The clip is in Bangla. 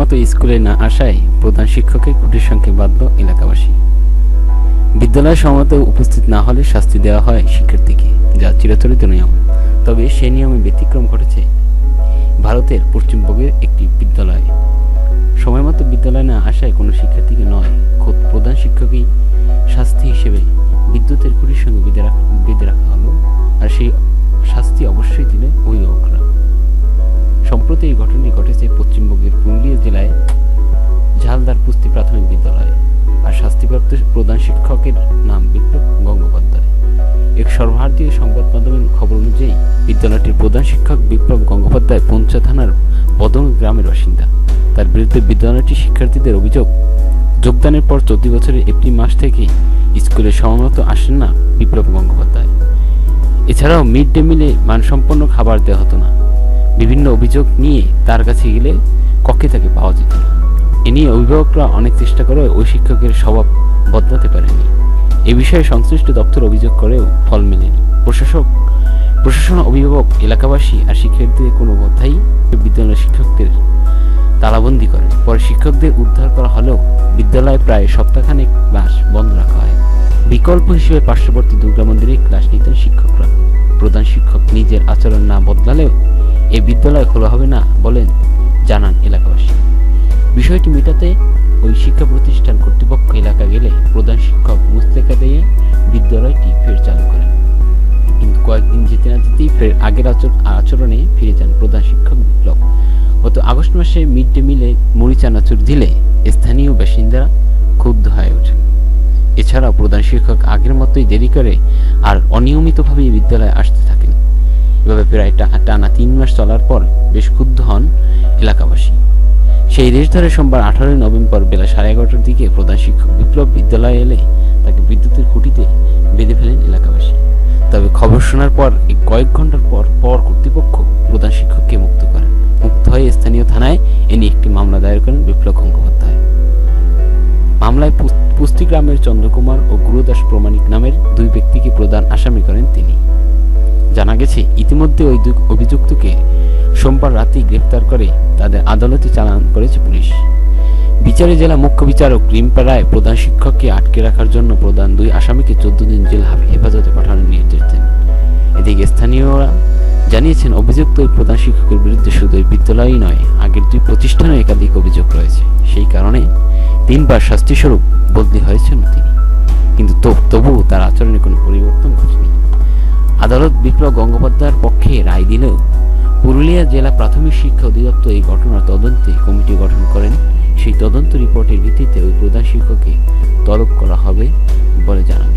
মতো স্কুলে না আসায় প্রধান শিক্ষকের খুঁটির সঙ্গে বাঁধল এলাকাবাসী। বিদ্যালয়ে সময়মতো উপস্থিত না হলে শাস্তি দেওয়া হয় শিক্ষার্থীকে, যা চিরাচরিত নিয়ম। তবে সে নিয়মে ব্যতিক্রম ঘটেছে ভারতের পশ্চিমবঙ্গের একটি বিদ্যালয়ে। সময়মতো বিদ্যালয়ে না আসায় কোনো শিক্ষার্থীকে নয়, খোদ প্রধান শিক্ষকই শাস্তি হিসেবে বিদ্যুতের খুঁটির সঙ্গে বেঁধে রাখা হলো। আর সেই শাস্তি অবশ্যই দিলেন অভিভাবকরা। সম্প্রতি এই ঘটনাটি ঘটেছে পশ্চিমবঙ্গের পুরুলিয়া জেলায় ঝালদার পুস্তি প্রাথমিক বিদ্যালয়ে। আর শাস্তিপ্রাপ্ত প্রধান শিক্ষকের নাম বিপ্লব গঙ্গোপাধ্যায়। এক সর্বভারতীয় সংবাদ মাধ্যমের খবর অনুযায়ী বিদ্যালয়টির প্রধান শিক্ষক বিপ্লব গঙ্গোপাধ্যায় পঞ্চা থানার বদল গ্রামের বাসিন্দা। তার বিরুদ্ধে বিদ্যালয়টির শিক্ষার্থীদের অভিযোগ, যোগদানের পর 14 বছরের এপ্রিল মাস থেকে স্কুলে সময়মতো আসেন না বিপ্লব গঙ্গোপাধ্যায়। এছাড়াও মিড ডে মিলে মানসম্পন্ন খাবার দেওয়া হতো না। বিভিন্ন অভিযোগ নিয়ে তার কাছে গেলে কক্ষে তাকে পাওয়া যেত না। এ নিয়ে অভিভাবকরা অনেক চেষ্টা করে ওই শিক্ষকের স্বভাব বদলাতে পারেনি। এ বিষয়ে সংশ্লিষ্ট দপ্তর অভিযোগ করেও ফল মেলেনি। প্রশাসন, অভিভাবক, এলাকাবাসী আর শিক্ষার্থীদের কোনো কথাই বিদ্যালয়ের শিক্ষকদের তালাবন্দি করে। পরে শিক্ষকদের উদ্ধার করা হলেও বিদ্যালয়ে প্রায় সপ্তাহখানেক ক্লাস বন্ধ রাখা হয়। বিকল্প হিসেবে পার্শ্ববর্তী দুর্গা মন্দিরে ক্লাস নিতেন শিক্ষকরা। প্রধান শিক্ষক নিজের আচরণ না বদলালেও এই বিদ্যালয় খোলা হবে না বলেন জানান এলাকাবাসী। বিষয়টি মেটাতে ওই শিক্ষা প্রতিষ্ঠান কর্তৃপক্ষ এলাকা গেলে প্রধান শিক্ষক মুস্তেকা দিয়ে বিদ্যালয়টি ফের চালু করেন। কিন্তু কয়েকদিন যেতে না যেতেই ফের আগের আচরণে ফিরে যান প্রধান শিক্ষক বিপ্লব। গত আগস্ট মাসে মিড ডে মিলে মুড়ি চানাচুর দিলে স্থানীয় বাসিন্দারা ক্ষুব্ধ হয়ে ওঠেন। এছাড়াও প্রধান শিক্ষক আগের মতোই দেরি করে আর অনিয়মিতভাবে বিদ্যালয়ে আসতে থাকেন। এভাবে প্রায় টানা 3 মাস চলার পর বেশ ক্ষুব্ধ হন এলাকাবাসী। সেই রেশ ধরে সোমবার 18 নভেম্বর বেলা 11:30টার দিকে প্রধান শিক্ষক বিপ্লব বিদ্যালয়ে এলে তাকে বিদ্যুতের খুঁটিতে বেঁধে ফেলেন এলাকাবাসী। তবে খবর শোনার পর কয়েক ঘন্টার পর কর্তৃপক্ষ প্রধান শিক্ষককে মুক্ত করেন। মুক্ত হয়ে স্থানীয় থানায় এ নিয়ে একটি মামলা দায়ের করেন বিপ্লব গঙ্গোপাধ্যায়। মামলায় পুস্তি গ্রামের চন্দ্রকুমার ও গুরুদাস প্রমাণিক নামের 2 ব্যক্তিকে প্রধান আসামি করেন তিনি। জানা গেছে ইতিমধ্যে ওই 2 অভিযুক্তকে সোমবার রাতেই গ্রেফতার করে তাদের আদালতে চালান করেছে পুলিশ। বিচারে জেলা মুখ্য বিচারক রিম্পা রায় প্রধান শিক্ষককে আটকে রাখার জন্য প্রধান 2 আসামিকে 14 দিন জেল হেফাজতে পাঠানোর নির্দেশ দেন। এদিকে স্থানীয়রা জানিয়েছেন অভিযুক্ত ওই প্রধান শিক্ষকের বিরুদ্ধে শুধু ওই বিদ্যালয়ই নয়, আগের 2 প্রতিষ্ঠানে একাধিক অভিযোগ রয়েছে। সেই কারণে 3 বার শাস্তিস্বরূপ বদলি হয়েছেন তিনি। কিন্তু তবুও তার আচরণে কোনো পরিবর্তন ঘটেনি। আদালত বিপ্লব গঙ্গোপাধ্যায়ের পক্ষে রায় দিলেও পুরুলিয়া জেলা প্রাথমিক শিক্ষা অধিদপ্তর এই ঘটনার তদন্তে কমিটি গঠন করেন। সেই তদন্ত রিপোর্টের ভিত্তিতে ওই প্রধান শিক্ষককে তলব করা হবে বলে জানান।